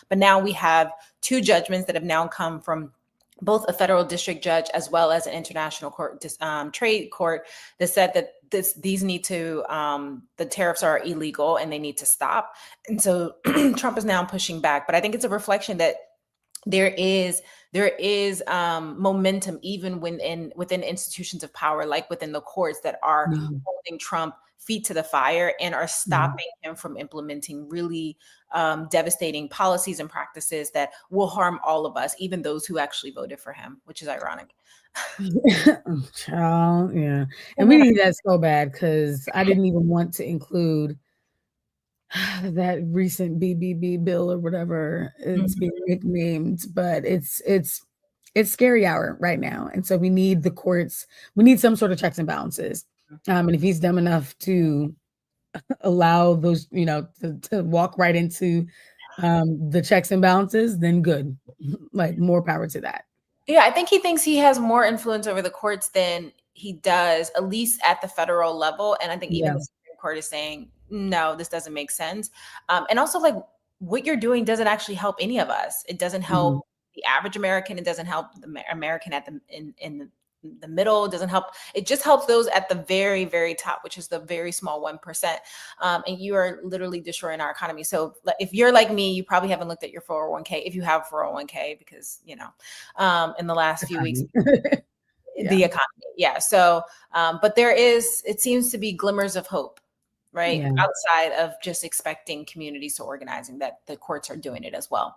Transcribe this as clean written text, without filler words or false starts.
But now we have two judgments that have now come from both a federal district judge as well as an international court, trade court, that said that these need to, the tariffs are illegal and they need to stop. And so Trump is now pushing back. But I think it's a reflection that there is momentum even within institutions of power, like within the courts, that are holding Trump feet to the fire and are stopping him from implementing really devastating policies and practices that will harm all of us, even those who actually voted for him, which is ironic. Child, yeah. And we need that so bad, because I didn't even want to include that recent BBB bill or whatever it's being nicknamed, but it's scary hour right now. And so we need the courts, we need some sort of checks and balances. And if he's dumb enough to allow those, to walk right into the checks and balances, then good. Like, more power to that. Yeah, I think he thinks he has more influence over the courts than he does, at least at the federal level. And I think even the Supreme Court is saying, no, this doesn't make sense. And also, like, what you're doing doesn't actually help any of us. It doesn't help the average American. It doesn't help the American at in the middle. It doesn't help. It just helps those at the very, very top, which is the very small 1%. And you are literally destroying our economy. So if you're like me, you probably haven't looked at your 401k, if you have 401k, because, in the last few weeks, the economy. Yeah. So, but it seems to be glimmers of hope, right? Outside of just expecting communities to organize, and that the courts are doing it as well.